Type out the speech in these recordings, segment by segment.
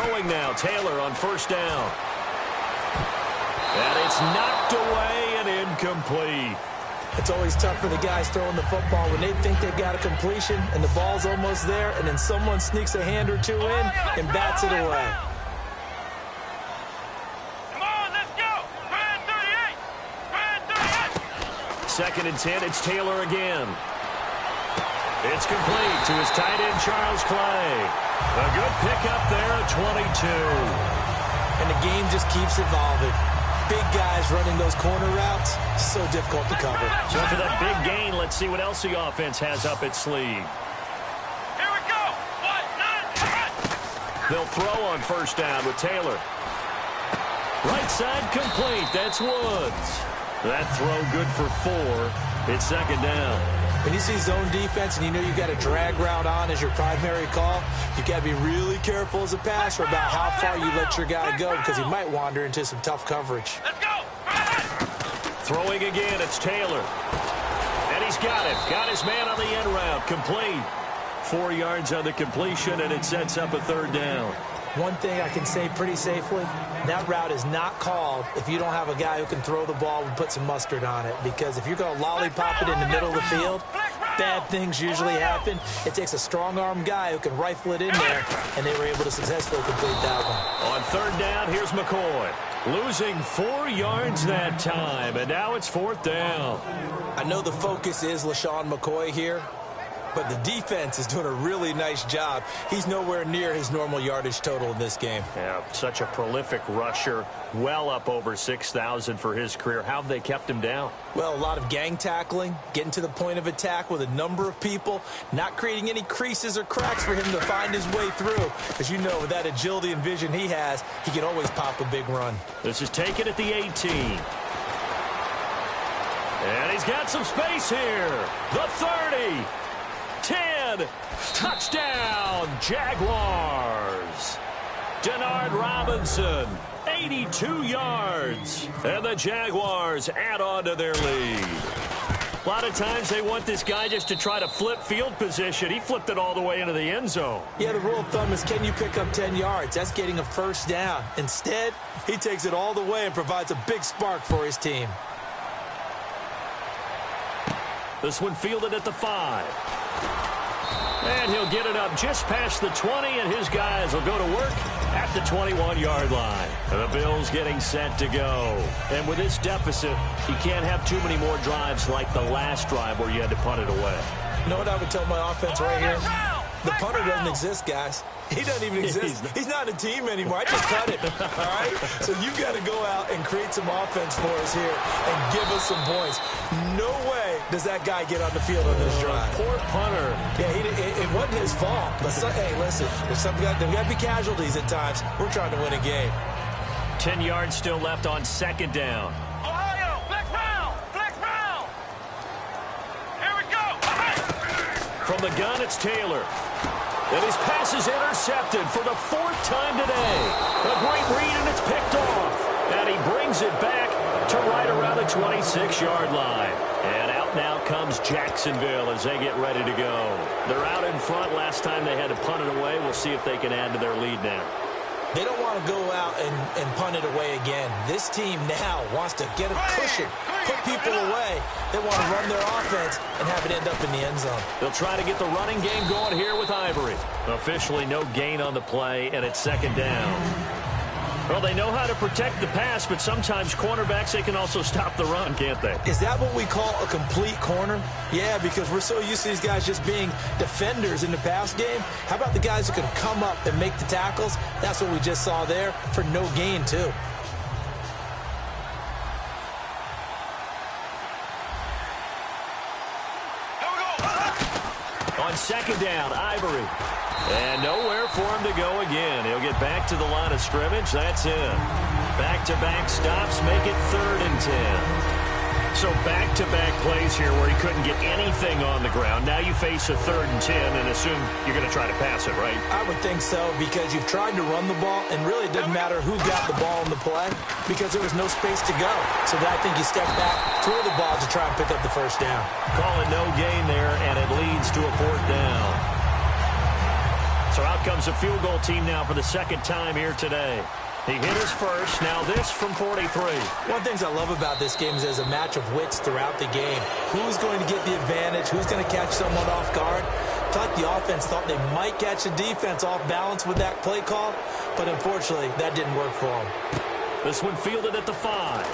Throwing now, Taylor on first down. And it's knocked away and incomplete. It's always tough for the guys throwing the football when they think they've got a completion and the ball's almost there, and then someone sneaks a hand or two in and bats it away. Come on, let's go. Brand 38. Brand 38. Second and 10, it's Taylor again. It's complete to his tight end, Charles Clay. A good pickup there at 22. And the game just keeps evolving. Big guys running those corner routes, so difficult to cover. So for that big gain, let's see what else the offense has up its sleeve. Here we go. 1-9. They'll throw on first down with Taylor. Right side complete. That's Woods. That throw good for 4. It's second down. When you see zone defense and you know you've got a drag route on as your primary call, you've got to be really careful as a passer about how far you let your guy go because he might wander into some tough coverage. Let's go. Throwing again, it's Taylor. And he's got it. Got his man on the end route. Complete. 4 yards on the completion, and it sets up a third down. One thing I can say pretty safely, that route is not called if you don't have a guy who can throw the ball and put some mustard on it. Because if you're going to lollipop it in the middle of the field, bad things usually happen. It takes a strong-arm guy who can rifle it in there, and they were able to successfully complete that one. On third down, here's McCoy. Losing 4 yards that time, and now it's fourth down. I know the focus is LaShawn McCoy here, but the defense is doing a really nice job. He's nowhere near his normal yardage total in this game. Yeah, such a prolific rusher, well up over 6,000 for his career. How have they kept him down? Well, a lot of gang tackling, getting to the point of attack with a number of people, not creating any creases or cracks for him to find his way through. As you know, with that agility and vision he has, he can always pop a big run. This is taken at the 18. And he's got some space here. The 30. 10, touchdown, Jaguars. Denard Robinson, 82 yards. And the Jaguars add on to their lead. A lot of times they want this guy just to try to flip field position. He flipped it all the way into the end zone. Yeah, the rule of thumb is can you pick up 10 yards? That's getting a first down. Instead, he takes it all the way and provides a big spark for his team. This one fielded at the 5. And he'll get it up just past the 20, and his guys will go to work at the 21-yard line. And the Bills getting set to go. And with this deficit, you can't have too many more drives like the last drive where you had to punt it away. You know what I would tell my offense right here? The punter doesn't exist, guys. He doesn't even exist. He's not a team anymore. I just cut it, all right? So you've got to go out and create some offense for us here and give us some points. No way does that guy get on the field on this drive. Poor punter. Yeah, it wasn't his fault. But hey, listen, there's got to be casualties at times. We're trying to win a game. 10 yards still left on second down. Ohio, flex round. Flex round. Here we go. From the gun, it's Taylor. And his pass is intercepted for the 4th time today. A great read, and it's picked off. And he brings it back to right around the 26-yard line. And out now comes Jacksonville as they get ready to go. They're out in front. Last time they had to punt it away. We'll see if they can add to their lead now. They don't want to go out and punt it away again. This team now wants to get a cushion, put people away. They want to run their offense and have it end up in the end zone. They'll try to get the running game going here with Ivory. Officially no gain on the play, and it's second down. Well, they know how to protect the pass, but sometimes cornerbacks, they can also stop the run, can't they? Is that what we call a complete corner? Yeah, because we're so used to these guys just being defenders in the pass game. How about the guys who can come up and make the tackles? That's what we just saw there for no gain, too. On second down, Ivory. And nowhere for him to go again. He'll get back to the line of scrimmage. That's it. Back-to-back stops make it 3rd and 10. So back-to-back plays here where he couldn't get anything on the ground. Now you face a 3rd and 10 and assume you're going to try to pass it, right? I would think so because you've tried to run the ball, and really it doesn't matter who got the ball in the play because there was no space to go. So I think you step back, throw the ball to try and pick up the first down. Call it no gain there, and it leads to a 4th down. So So out comes a field goal team now for the second time here today. He hit his first. Now this from 43. One of the things I love about this game is there's a match of wits throughout the game. Who's going to get the advantage? Who's going to catch someone off guard? I feel like the offense thought they might catch the defense off balance with that play call, but unfortunately, that didn't work for them. This one fielded at the 5.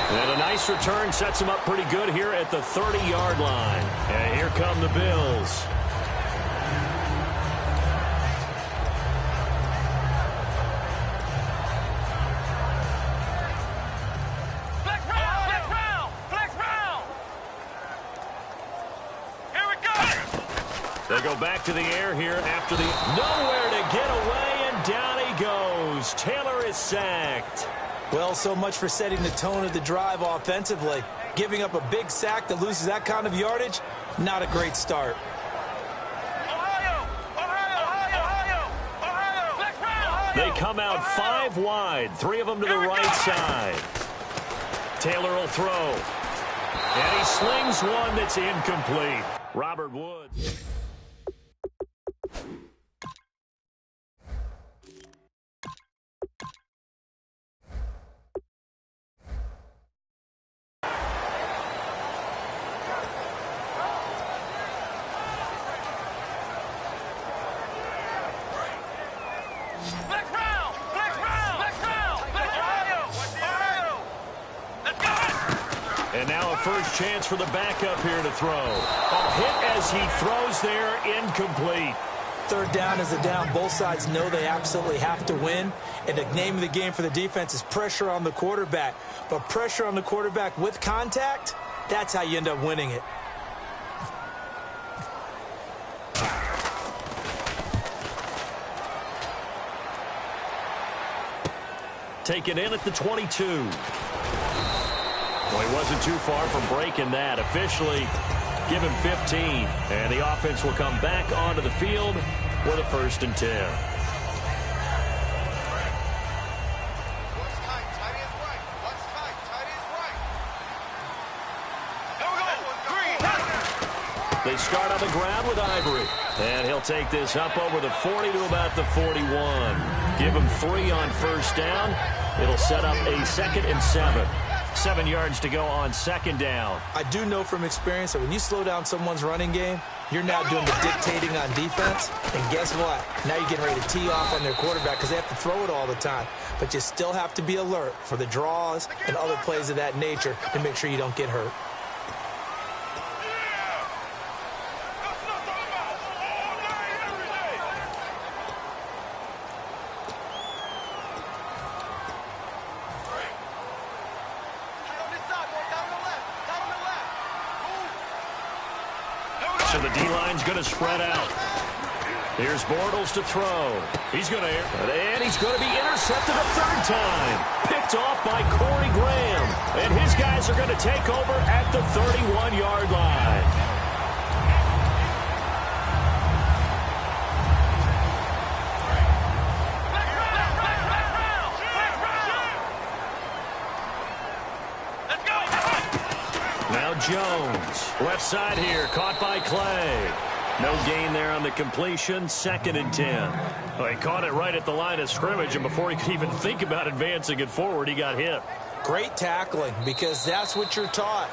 And a nice return sets him up pretty good here at the 30-yard line. And here come the Bills. They go back to the air here after the... Nowhere to get away, and down he goes. Taylor is sacked. Well, so much for setting the tone of the drive offensively. Giving up a big sack that loses that kind of yardage, not a great start. They come out 5 wide, 3 of them to the right side. Taylor will throw. And he slings one that's incomplete. Robert Woods. And now a first chance for the backup here to throw. A hit as he throws there, incomplete. Third down is a down. Both sides know they absolutely have to win. And the name of the game for the defense is pressure on the quarterback. But pressure on the quarterback with contact, that's how you end up winning it. Taken in at the 22. Well, he wasn't too far from breaking that. Officially, give him 15. And the offense will come back onto the field with a 1st and 10. They start on the ground with Ivory. And he'll take this up over the 40 to about the 41. Give him 3 on first down. It'll set up a 2nd and 7. 7 yards to go on 2nd down. I do know from experience that when you slow down someone's running game, you're now doing the dictating on defense. And guess what? Now you're getting ready to tee off on their quarterback because they have to throw it all the time. But you still have to be alert for the draws and other plays of that nature to make sure you don't get hurt. So the D-line's going to spread out. Here's Bortles to throw. He's going to... And he's going to be intercepted a 3rd time. Picked off by Corey Graham. And his guys are going to take over at the 31-yard line. Jones, left side here, caught by Clay. No gain there on the completion, 2nd and 10. Well, he caught it right at the line of scrimmage, and before he could even think about advancing it forward, he got hit. Great tackling, because that's what you're taught.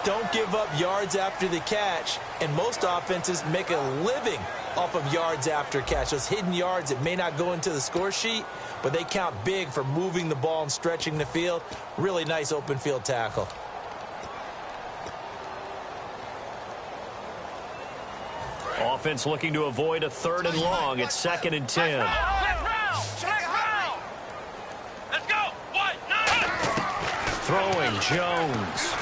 Don't give up yards after the catch, and most offenses make a living off of yards after catch. Those hidden yards that may not go into the score sheet, but they count big for moving the ball and stretching the field. Really nice open field tackle. Offense looking to avoid a 3rd and long. It's 2nd and 10. Let's go. Throwing Jones.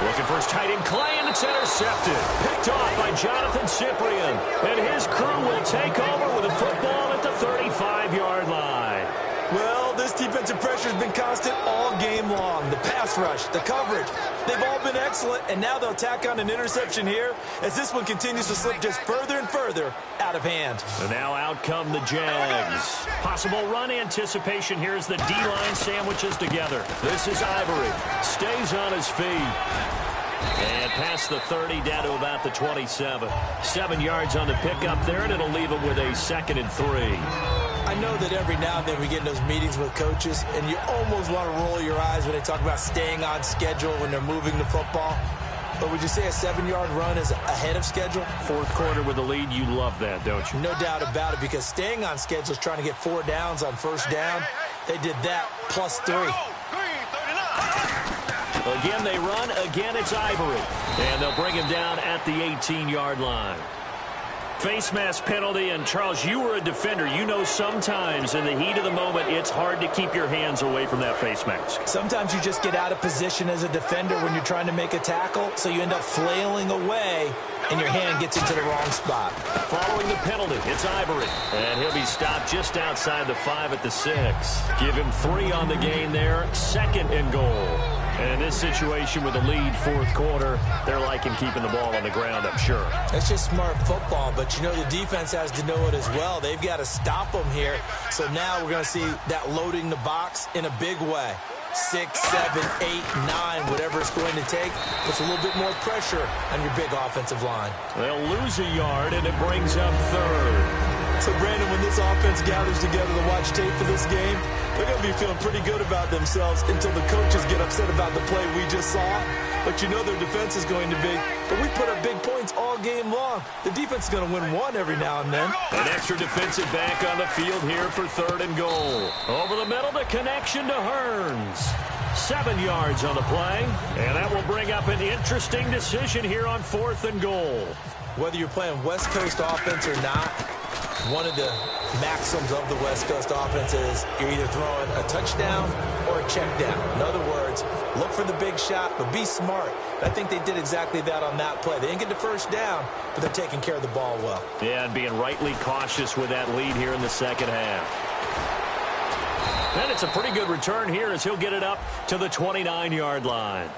Looking for his tight end Clay, and it's intercepted. Picked off by Jonathan Cyprian. And his crew will take over with a football at the 35-yard line. Well, this defensive pressure has been constant all game long. The pass rush, the coverage, they've all been excellent, and now they'll tack on an interception here as this one continues to slip just further and further out of hand. And now out come the Jags. Possible run anticipation here as the D-line sandwiches together. This is Ivory. Stays on his feet. And past the 30, down to about the 27. 7 yards on the pickup there, and it'll leave them with a 2nd and 3. I know that every now and then we get in those meetings with coaches, and you almost want to roll your eyes when they talk about staying on schedule when they're moving the football. But would you say a 7-yard run is ahead of schedule? Fourth quarter with the lead, you love that, don't you? No doubt about it, because staying on schedule is trying to get 4 downs on first down. They did that plus 3. Again, they run. Again, it's Ivory. And they'll bring him down at the 18-yard line. Face mask penalty, and Charles, you were a defender. You know sometimes in the heat of the moment, it's hard to keep your hands away from that face mask. Sometimes you just get out of position as a defender when you're trying to make a tackle, so you end up flailing away, and your hand gets into the wrong spot. Following the penalty, it's Ivory. And he'll be stopped just outside the 5 at the 6. Give him 3 on the gain there. 2nd and goal. And in this situation with the lead, fourth quarter, they're liking keeping the ball on the ground, I'm sure. That's just smart football, but you know the defense has to know it as well. They've got to stop them here. So now we're going to see that loading the box in a big way. 6, 7, 8, 9, whatever it's going to take, puts a little bit more pressure on your big offensive line. They'll lose a yard, and it brings up 3rd. So, Brandon, when this offense gathers together to watch tape for this game, they're going to be feeling pretty good about themselves until the coaches get upset about the play we just saw. But you know their defense is going to be. But we put up big points all game long. The defense is going to win one every now and then. An extra defensive back on the field here for 3rd and goal. Over the middle, the connection to Hearns. 7 yards on the play. And that will bring up an interesting decision here on 4th and goal. Whether you're playing West Coast offense or not, one of the maxims of the West Coast offense is you're either throwing a touchdown or a check down. In other words, look for the big shot, but be smart. I think they did exactly that on that play. They didn't get the first down, but they're taking care of the ball well. Yeah, and being rightly cautious with that lead here in the second half. And it's a pretty good return here as he'll get it up to the 29-yard line.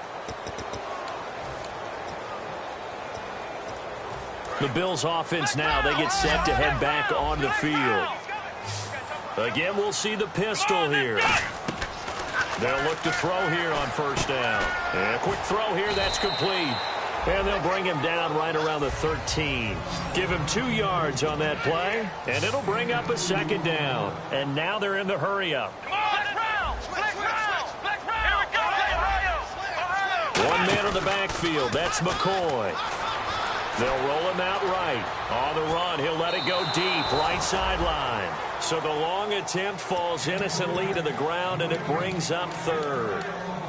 The Bills offense now, they get set to head back on the field. Again, we'll see the pistol here. They'll look to throw here on first down. And a quick throw here, that's complete. And they'll bring him down right around the 13. Give him 2 yards on that play, and it'll bring up a 2nd down. And now they're in the hurry-up. One man in the backfield, that's McCoy. They'll roll him out right. On the run, he'll let it go deep, right sideline. So the long attempt falls innocently to the ground, and it brings up 3rd.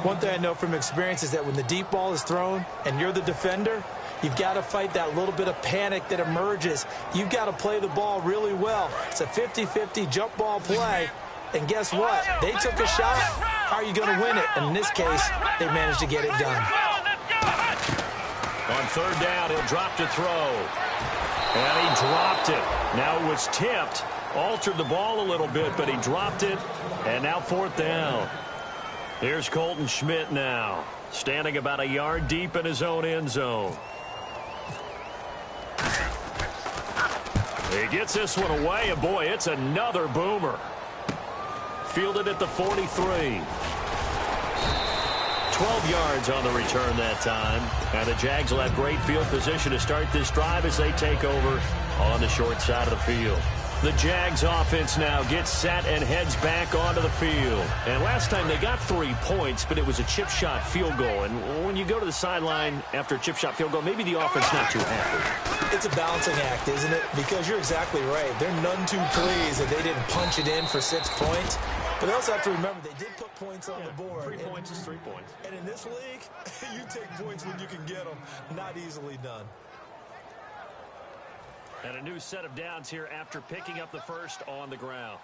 One thing I know from experience is that when the deep ball is thrown and you're the defender, you've got to fight that little bit of panic that emerges. You've got to play the ball really well. It's a 50-50 jump ball play. And guess what? They took a shot. How are you going to win it? And in this case, they managed to get it done. On 3rd down, he'll drop to throw. And he dropped it. Now it was tipped. Altered the ball a little bit, but he dropped it. And now 4th down. Here's Colton Schmidt now, standing about a yard deep in his own end zone. He gets this one away, and boy, it's another boomer. Fielded at the 43. 12 yards on the return that time. And the Jags will have great field position to start this drive as they take over on the short side of the field. The Jags offense now gets set and heads back onto the field. And last time they got 3 points, but it was a chip shot field goal. And when you go to the sideline after a chip shot field goal, maybe the offense not too happy. It's a balancing act, isn't it? Because you're exactly right. They're none too pleased that they didn't punch it in for 6 points. But they also have to remember they did put points on the board. 3 points is 3 points. And in this league, you take points when you can get them. Not easily done. And a new set of downs here after picking up the first on the ground.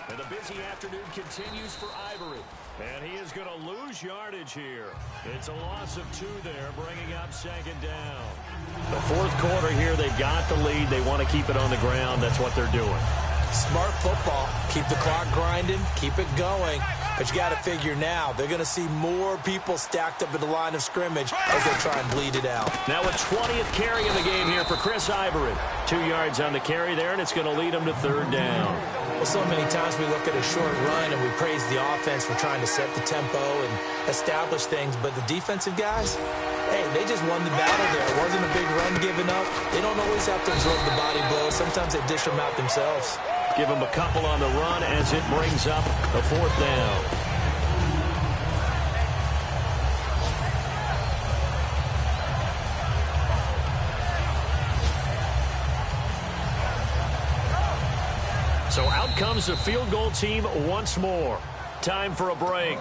And the busy afternoon continues for Ivory. And he is going to lose yardage here. It's a loss of 2 there, bringing up 2nd down. The fourth quarter here, they've got the lead. They want to keep it on the ground. That's what they're doing. Smart football. Keep the clock grinding. Keep it going. But you got to figure now, they're going to see more people stacked up at the line of scrimmage as they try and bleed it out. Now a 20th carry in the game here for Chris Ivory. 2 yards on the carry there, and it's going to lead him to third down. Well, so many times we look at a short run and we praise the offense for trying to set the tempo and establish things, but the defensive guys, hey, they just won the battle there. It wasn't a big run given up. They don't always have to absorb the body blows. Sometimes they dish them out themselves. Give them a couple on the run as it brings up a fourth down. So out comes the field goal team once more. Time for a break.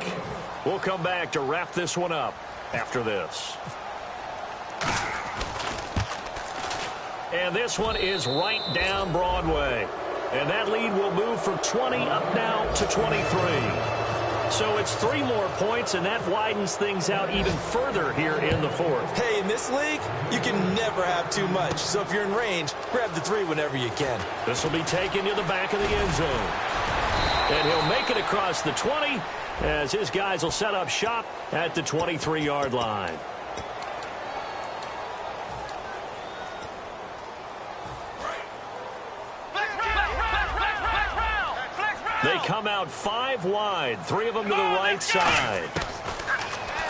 We'll come back to wrap this one up after this. And this one is right down Broadway. And that lead will move from 20 up now to 23. So it's 3 more points, and that widens things out even further here in the fourth. Hey, in this league, you can never have too much. So if you're in range, grab the 3 whenever you can. This will be taken to the back of the end zone. And he'll make it across the 20 as his guys will set up shop at the 23-yard line. They come out 5 wide, 3 of them to the right side.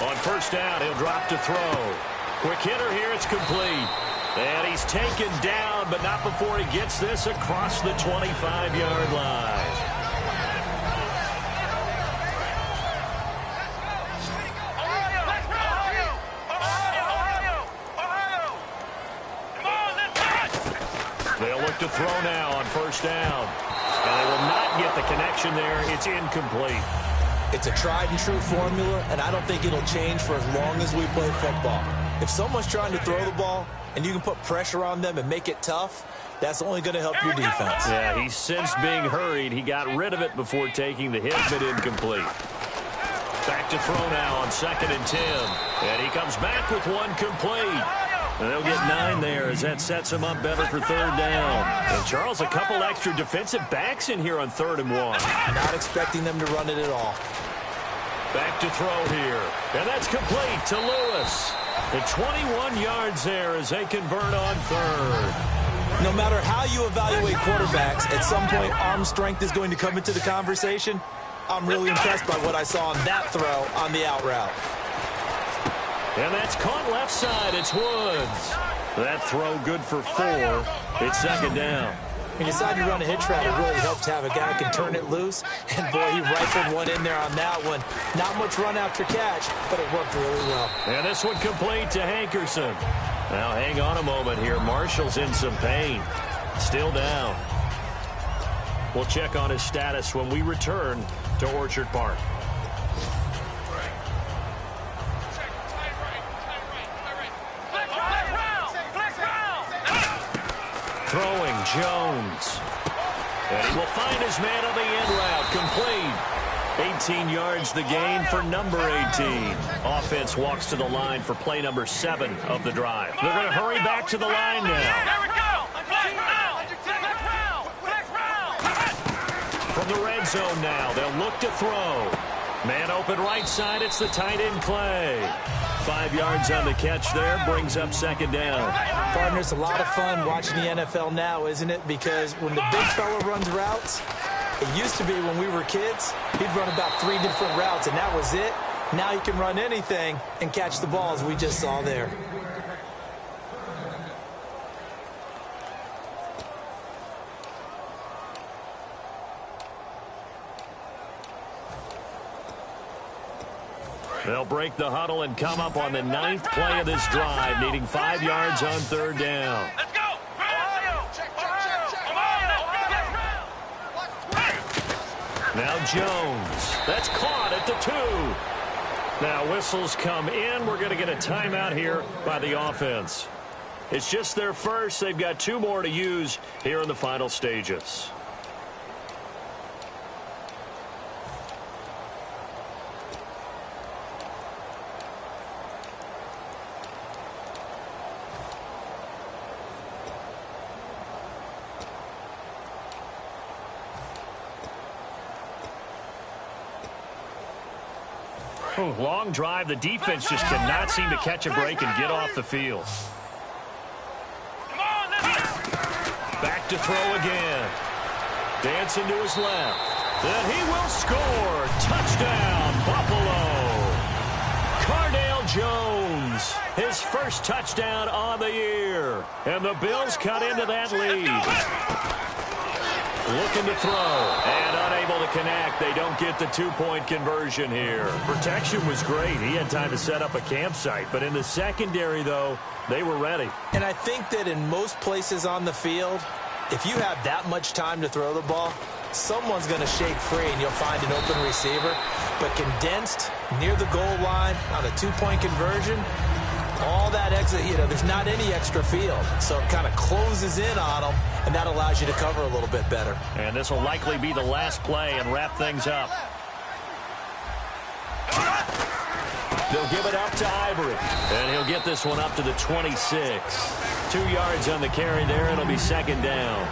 On first down, he'll drop to throw. Quick hitter here, it's complete. And he's taken down, but not before he gets this across the 25-yard line. They'll look to throw now on first down. And they will not get the connection there. It's incomplete. It's a tried-and-true formula, and I don't think it'll change for as long as we play football. If someone's trying to throw the ball and you can put pressure on them and make it tough, that's only going to help your defense. Yeah, he's since being hurried. He got rid of it before taking the hit, but incomplete. Back to throw now on 2nd and 10. And he comes back with one complete. And they'll get 9 there as that sets him up better for third down. And Charles, a couple extra defensive backs in here on 3rd and 1. Not expecting them to run it at all. Back to throw here. And that's complete to Lewis. And 21 yards there as they convert on 3rd. No matter how you evaluate quarterbacks, at some point arm strength is going to come into the conversation. I'm really impressed by what I saw on that throw on the out route. And that's caught left side. It's Woods. That throw good for 4. It's 2nd down. When you decide to run a hitch route, it really helps to have a guy who can turn it loose. And, boy, he rifled one in there on that one. Not much run after catch, but it worked really well. And this one complete to Hankerson. Now, hang on a moment here. Marshall's in some pain. Still down. We'll check on his status when we return to Orchard Park. Throwing Jones. And he will find his man on the end route. Complete. 18 yards the gain for number 18. Offense walks to the line for play number 7 of the drive. They're going to hurry back to the line now. There we go. From the red zone now, they'll look to throw. Man open right side, it's the tight end Clay. 5 yards on the catch there, brings up 2nd down. Partner, it's a lot of fun watching the NFL now, isn't it? Because when the big fella runs routes, it used to be when we were kids, he'd run about 3 different routes, and that was it. Now he can run anything and catch the ball, as we just saw there. They'll break the huddle and come up on the 9th play of this drive, needing 5 yards on 3rd down. Let's go. Now Jones. That's caught at the 2. Now whistles come in. We're going to get a timeout here by the offense. It's just their first. They've got 2 more to use here in the final stages. Ooh, long drive. The defense just cannot seem to catch a break and get off the field. Come on, let's go. Back to throw again. Dancing to his left. Then he will score. Touchdown, Buffalo. Cardale Jones, his first touchdown on the year. And the Bills cut into that lead. Looking to throw and unable to connect. They don't get the two-point conversion here. Protection was great. He had time to set up a campsite. But in the secondary, though, they were ready. And I think that in most places on the field, if you have that much time to throw the ball, someone's going to shake free and you'll find an open receiver. But condensed near the goal line on a two-point conversion, all that exit, there's not any extra field. So it kind of closes in on them, and that allows you to cover a little bit better. And this will likely be the last play and wrap things up. They'll give it up to Ivory. And he'll get this one up to the 26. 2 yards on the carry there. It'll be second down.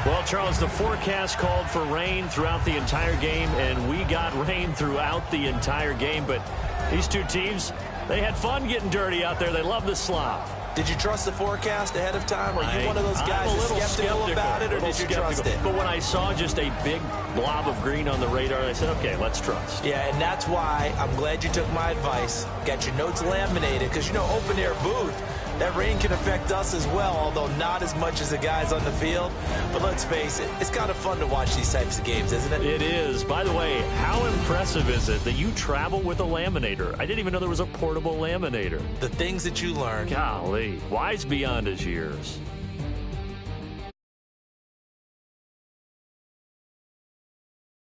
Well, Charles, the forecast called for rain throughout the entire game, and we got rain throughout the entire game. But these two teams, they had fun getting dirty out there. They love the slop. Did you trust the forecast ahead of time? Are you one of those guys that's skeptical about it, or did you trust it? But when I saw just a big blob of green on the radar, I said, okay, let's trust. Yeah, and that's why I'm glad you took my advice. Got your notes laminated, because, open-air booth, that rain can affect us as well, although not as much as the guys on the field. But let's face it, it's kind of fun to watch these types of games, isn't it? It is. By the way, how impressive is it that you travel with a laminator? I didn't even know there was a portable laminator. The things that you learn. Golly, wise beyond his years.